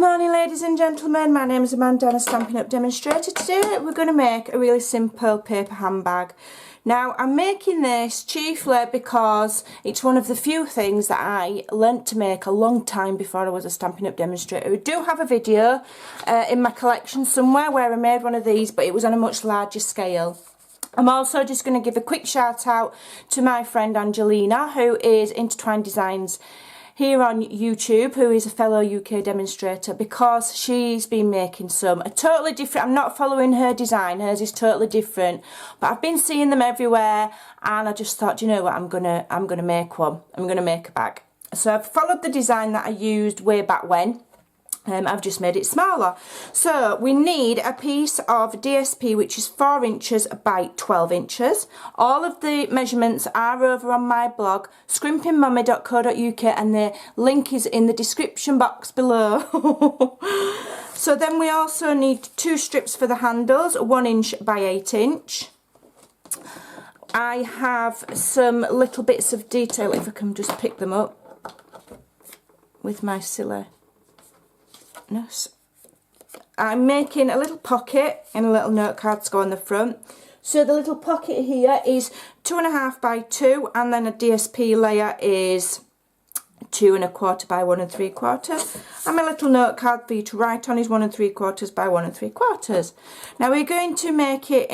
morning, ladies and gentlemen. My name is Amanda and I'm a Stampin' Up demonstrator. Today we're going to make a really simple paper handbag. Now I'm making this chiefly because it's one of the few things that I learnt to make a long time before I was a Stampin' Up demonstrator. I do have a video in my collection somewhere where I made one of these, but it was on a much larger scale. I'm also just going to give a quick shout out to my friend Angelina, who is Intertwined Designs here on YouTube, who is a fellow UK demonstrator, because she's been making some totally different. I'm not following her design, hers is totally different, but I've been seeing them everywhere and I just thought, you know what, I'm gonna make one. I'm gonna make a bag. So I've followed the design that I used way back when. I've just made it smaller. So we need a piece of DSP which is 4 inches by 12 inches. All of the measurements are over on my blog, scrimpingmommy.co.uk, and the link is in the description box below. So then we also need 2 strips for the handles, 1 inch by 8 inch. I have some little bits of detail, if I can just pick them up with my silly. I'm making a little pocket and a little note card to go on the front. So the little pocket here is 2.5 by 2, and then a DSP layer is 2 1/4 by 1 3/4. And my little note card for you to write on is 1 3/4 by 1 3/4. Now we're going to make it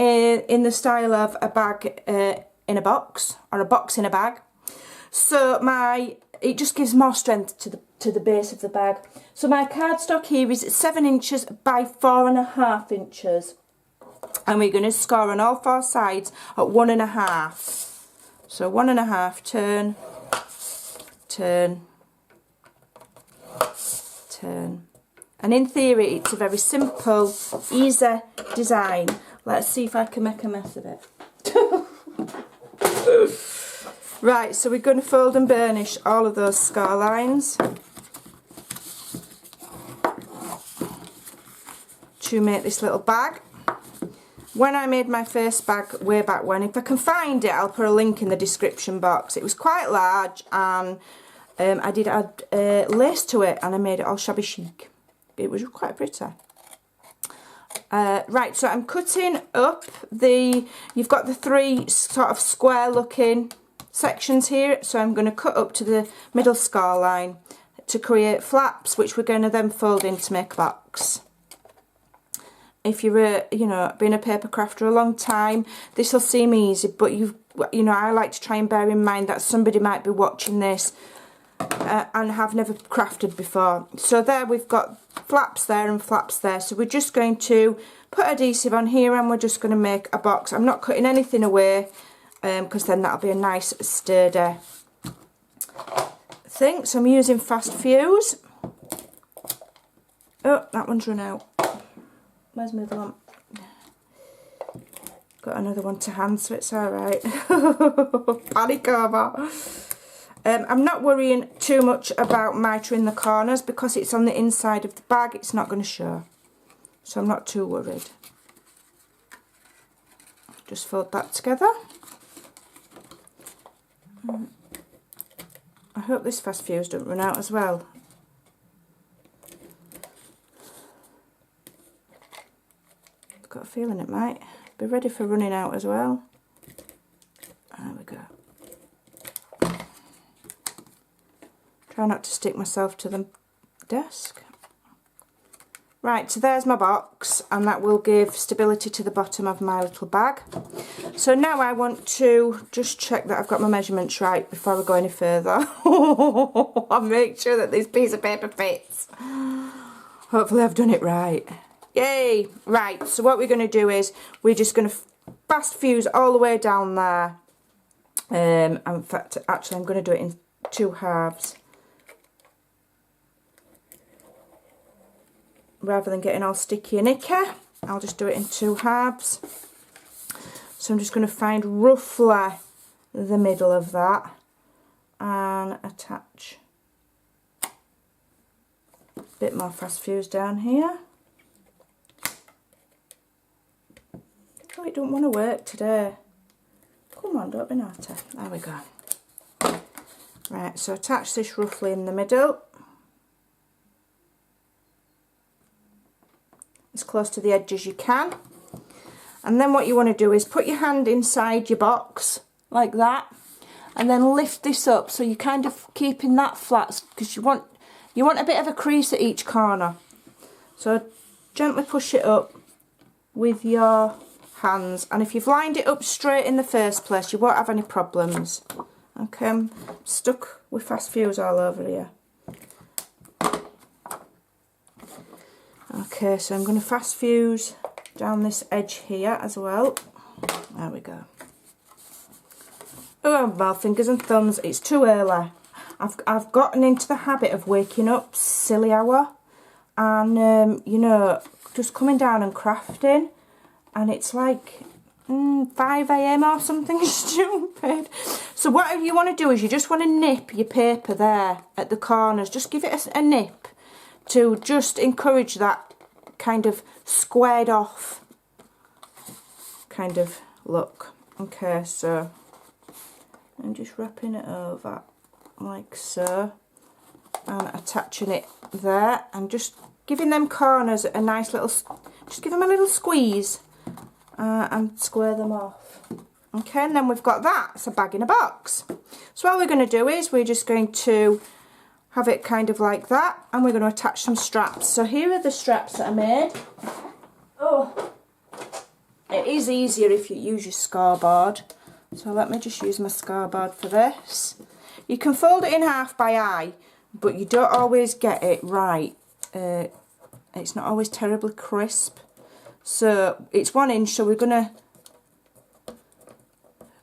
in the style of a bag in a box, or a box in a bag. So it just gives more strength to the base of the bag. So my cardstock here is 7 inches by 4.5 inches, and we're going to score on all 4 sides at 1.5. So 1.5, turn, turn, turn. And in theory it's a very simple, easy design. Let's see if I can make a mess of it. Right, so we're going to fold and burnish all of those score lines to make this little bag. When I made my first bag way back when, if I can find it, I'll put a link in the description box. It was quite large, and I did add lace to it, and I made it all shabby chic. It was quite pretty. Right, so I'm cutting up you've got the 3 sort of square looking sections here, so I'm going to cut up to the middle score line to create flaps, which we're going to then fold in to make a box. If you're been a paper crafter a long time, this will seem easy, but I like to try and bear in mind that somebody might be watching this and have never crafted before. So there we've got flaps there and flaps there, so we're just going to put adhesive on here and we're just going to make a box. I'm not cutting anything away, because then that'll be a nice sturdy thing. So I'm using fast fuse. Oh, that one's run out. Where's my other one? Got another one to hand, so it's alright. Panic over. I'm not worrying too much about mitering the corners because it's on the inside of the bag, it's not going to show. So I'm not too worried. Just fold that together. I hope this fast fuse doesn't run out as well. I've got a feeling it might. Be ready for running out as well. There we go. Try not to stick myself to the desk. Right, so there's my box, and that will give stability to the bottom of my little bag. So now I want to just check that I've got my measurements right before we go any further. I'll make sure that this piece of paper fits. Hopefully I've done it right. Yay! Right, so what we're going to do is we're just going to fast fuse all the way down there. In fact, actually I'm going to do it in 2 halves. Rather than getting all sticky and icky, I'll just do it in 2 halves. So I'm just going to find roughly the middle of that and attach a bit more fast fuse down here. Oh, it don't want to work today. Come on, don't be naughty. There we go. Right, so attach this roughly in the middle. as close to the edge as you can. And then what you want to do is put your hand inside your box like that, and then lift this up so you're kind of keeping that flat, because you want a bit of a crease at each corner. So gently push it up with your hands, and if you've lined it up straight in the first place, you won't have any problems. Okay, I'm stuck with fast fuse all over here. Okay, so I'm going to fast fuse down this edge here as well. There we go. Oh, well, fingers and thumbs, it's too early. I've gotten into the habit of waking up silly hour and, you know, just coming down and crafting, and it's like 5 AM or something stupid. So what you want to do is you just want to nip your paper there at the corners. Just give it a nip to just encourage that kind of squared off kind of look. Okay, so I'm just wrapping it over like so and attaching it there, and just giving them corners a nice little, just give them a little squeeze and square them off. Okay, and then we've got that. It's a bag in a box. So what we're going to do is we're just going to have it kind of like that, and we're going to attach some straps. So here are the straps that I made. Oh, it is easier if you use your scoreboard. So let me just use my scoreboard for this. You can fold it in half by eye, but you don't always get it right. It's not always terribly crisp. So it's 1 inch, so we're going to,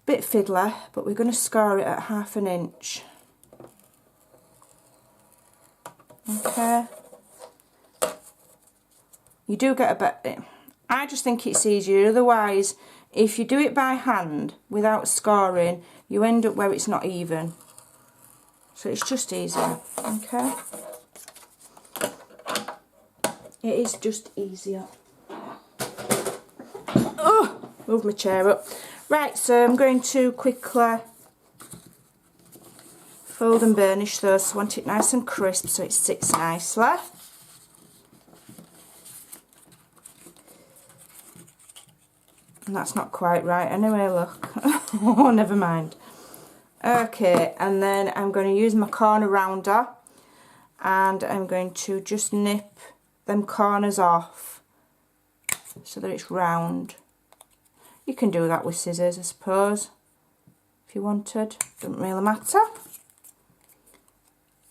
bit fiddler, but we're going to score it at 1/2 inch. Okay. You do get a bit, I just think it's easier, otherwise if you do it by hand without scoring, you end up where it's not even. So it's just easier, okay? It is just easier. Oh, move my chair up. Right, so I'm going to quickly fold and burnish those. So I want it nice and crisp so it sits nicely. And that's not quite right anyway, look. Oh, never mind. Okay, and then I'm going to use my corner rounder, and I'm going to just nip them corners off so that it's round. You can do that with scissors, I suppose, if you wanted. Doesn't really matter.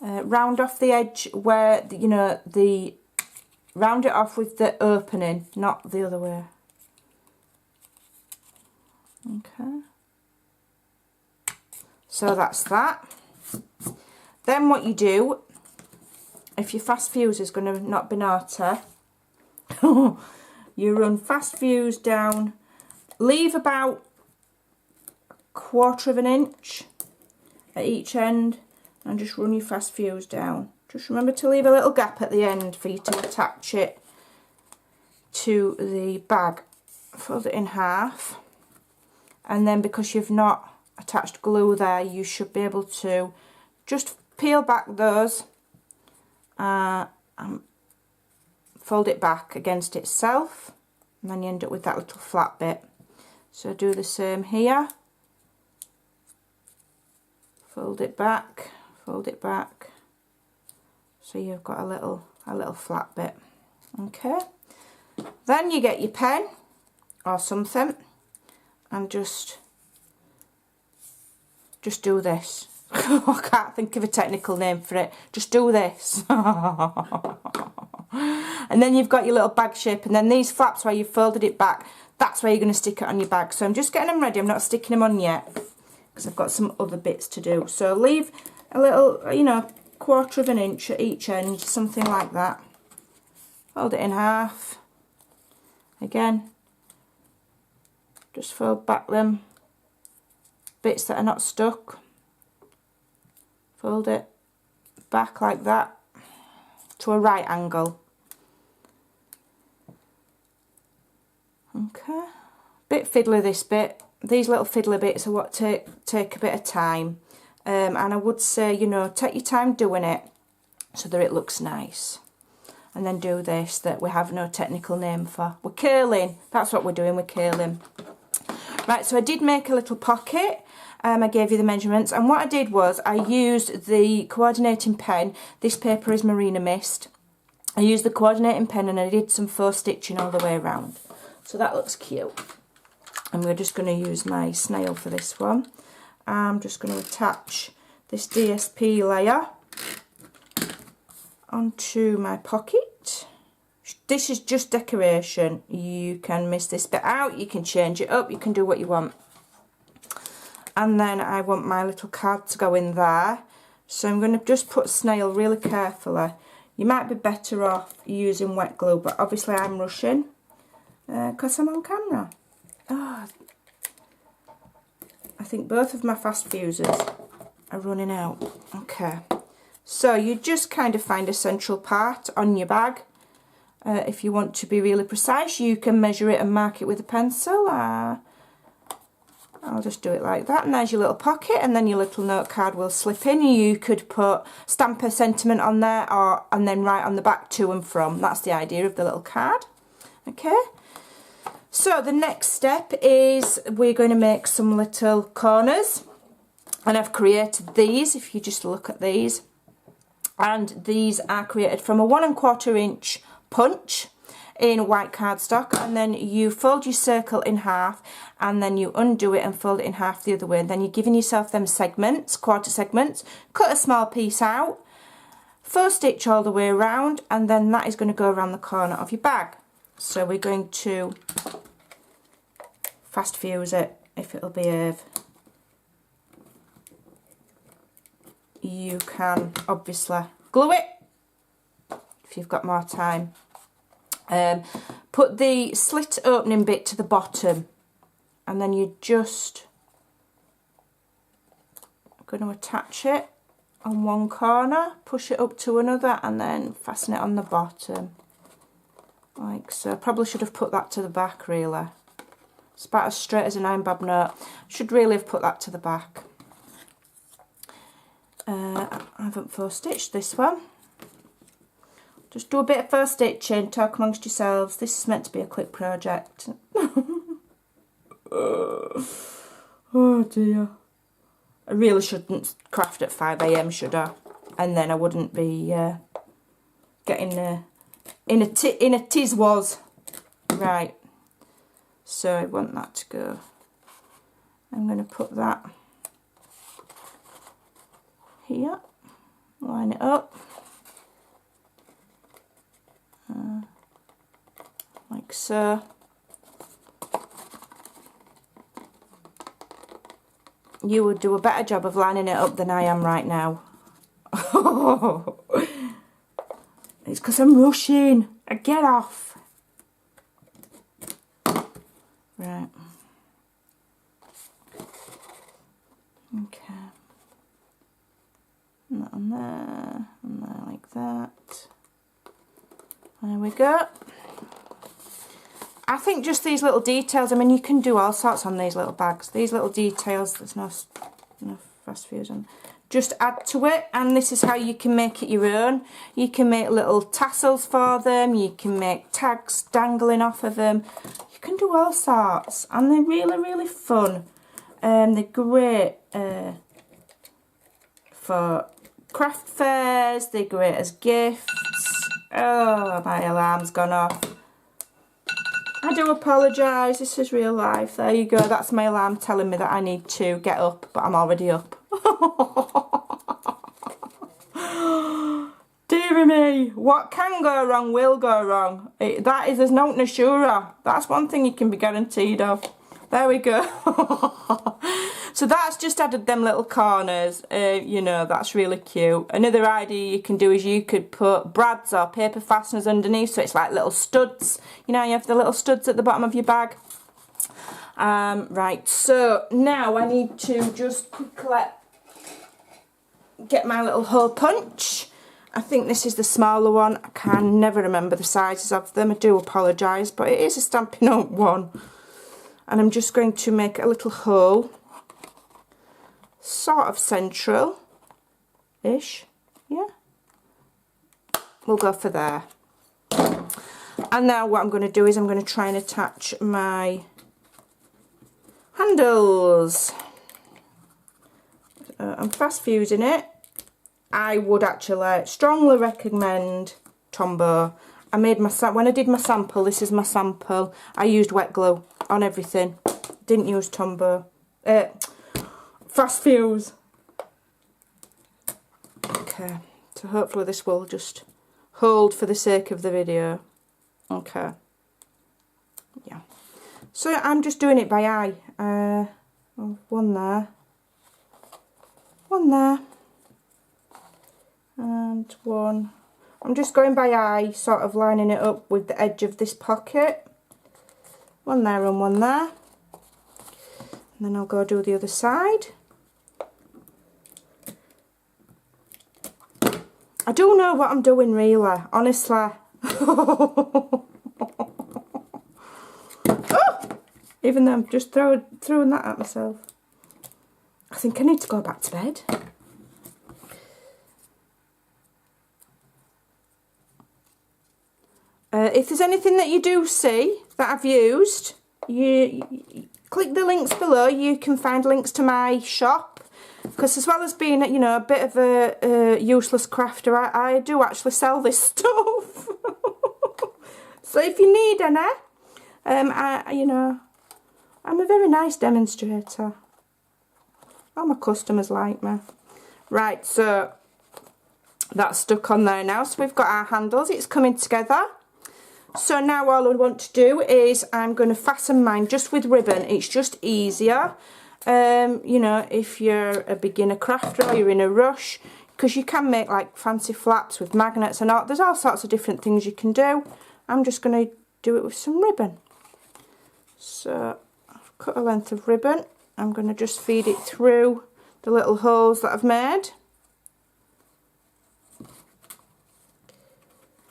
Round off the edge where, you know, round it off with the opening, not the other way. Okay. So that's that. Then what you do, if your fast fuse is going to not be naughty, you run fast fuse down, leave about 1/4 inch at each end, and just run your fast fuse down. Just remember to leave a little gap at the end for you to attach it to the bag. Fold it in half, and then because you've not attached glue there, you should be able to just peel back those and fold it back against itself, and then you end up with that little flat bit. So do the same here. Fold it back, so you've got a little flat bit. Okay. Then you get your pen or something and just do this. I can't think of a technical name for it. Just do this. And then you've got your little bag shape, and then these flaps where you've folded it back, that's where you're going to stick it on your bag. So I'm just getting them ready. I'm not sticking them on yet because I've got some other bits to do. So leave a little, you know, 1/4 inch at each end, something like that. Fold it in half. Again, just fold back them bits that are not stuck. Fold it back like that to a right angle. Okay, bit fiddly this bit. These little fiddly bits are what take a bit of time, and I would say, you know, take your time doing it so that it looks nice. and then do this that we have no technical name for. We're curling. That's what we're doing, we're curling. Right, so I did make a little pocket. I gave you the measurements, and what I did was I used the coordinating pen. This paper is Marina Mist. I used the coordinating pen and I did some faux stitching all the way around. So that looks cute. And we're just going to use my snail for this one. I'm just going to attach this DSP layer onto my pocket. This is just decoration. You can miss this bit out, you can change it up, you can do what you want. And then I want my little card to go in there. So I'm going to just put snail really carefully. You might be better off using wet glue, but obviously I'm rushing because I'm on camera. Oh, I think both of my fast fuses are running out. Okay, so you just kind of find a central part on your bag. If you want to be really precise, you can measure it and mark it with a pencil. I'll just do it like that, and there's your little pocket, and then your little note card will slip in. You could put stamp a sentiment on there, and then write on the back to and from. That's the idea of the little card. Okay, so the next step is we're going to make some little corners, and I've created these. If you just look at these, and these are created from a 1 1/4 inch punch in white cardstock, and then you fold your circle in half, and then you undo it and fold it in half the other way, and then you're giving yourself them segments, quarter segments. Cut a small piece out, faux stitch all the way around, and then that is going to go around the corner of your bag. So we're going to fast fuse it if it'll behave. You can obviously glue it if you've got more time. Put the slit opening bit to the bottom, and then you just going to attach it on one corner, push it up to another, and then fasten it on the bottom like so. Probably should have put that to the back really. It's about as straight as an iron bob note. Should really have put that to the back. I haven't faux stitched this one. Just do a bit of faux stitching, talk amongst yourselves. This is meant to be a quick project. Oh dear. I really shouldn't craft at 5 AM, should I? And then I wouldn't be getting in a tiz was. Right. So I want that to go. I'm going to put that here. Line it up. Like so. You would do a better job of lining it up than I am right now. It's because I'm rushing. Get off. Right. Okay. And that on there, and there like that. There we go. I think just these little details, I mean, you can do all sorts on these little bags. These little details, there's no fast fuse on. Just add to it, and this is how you can make it your own. You can make little tassels for them, you can make tags dangling off of them. You can do all sorts, and they're really, really fun. They're great for craft fairs, they're great as gifts. Oh, my alarm's gone off. I do apologise, this is real life. There you go, that's my alarm telling me that I need to get up, but I'm already up. Dear me, what can go wrong will go wrong. There's no sure. That's one thing you can be guaranteed of. There we go. So that's just added them little corners. You know, that's really cute. Another idea you can do is you could put brads or paper fasteners underneath, so it's like little studs. You know, you have the little studs at the bottom of your bag. Right, so now I need to just quickly get my little hole punch. I think this is the smaller one. I can never remember the sizes of them. I do apologise, but it is a Stampin' Up one. And I'm just going to make a little hole, sort of central-ish, yeah. We'll go for there. And now what I'm going to do is I'm going to try and attach my handles. I'm fast fusing it. I would actually strongly recommend Tombow. I made my, when I did my sample, this is my sample, I used wet glue on everything. Didn't use Tombow. Fast fuse. Okay, so hopefully this will just hold for the sake of the video. Okay. Yeah. So I'm just doing it by eye. One there. One there. And one. I'm just going by eye, sort of lining it up with the edge of this pocket. One there and one there. And then I'll go do the other side. I do know what I'm doing really, honestly. Oh! Even though I'm just throwing that at myself. I think I need to go back to bed. If there's anything that you do see that I've used, you click the links below. You can find links to my shop, because as well as being, you know, a bit of a useless crafter, I do actually sell this stuff. So if you need any, you know, I'm a very nice demonstrator. All my customers like me. Right, so that's stuck on there now. So we've got our handles. It's coming together. So now all I want to do is I'm going to fasten mine just with ribbon. It's just easier, you know, if you're a beginner crafter or you're in a rush, because you can make like fancy flaps with magnets and all. There's all sorts of different things you can do. I'm just going to do it with some ribbon. So I've cut a length of ribbon. I'm going to just feed it through the little holes that I've made.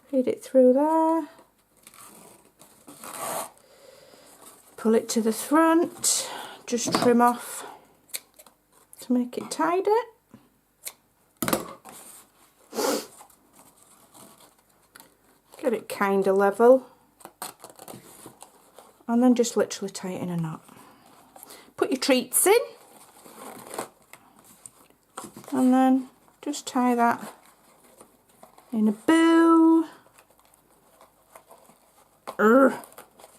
Feed it through there. Pull it to the front, just trim off to make it tidy. Get it kind of level, and then just literally tie it in a knot. Put your treats in, and then just tie that in a bow.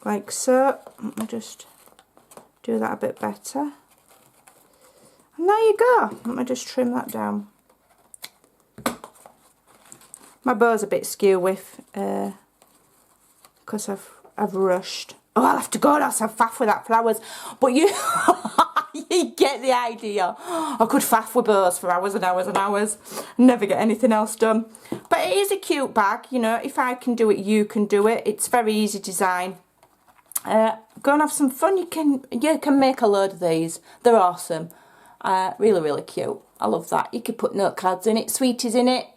Like so. Let me just do that a bit better. And there you go. Let me just trim that down. My bow's a bit skew with because I've rushed. Oh, I'll have to go and have some faff with that for hours. But you you get the idea. I could faff with bows for hours and hours and hours. Never get anything else done. But it is a cute bag, you know. If I can do it, you can do it. It's very easy design. Go and have some fun. You can make a load of these. They're awesome. Really, really cute. I love that. You could put note cards in it, sweeties in it,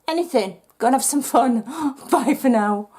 anything. Go and have some fun. Bye for now.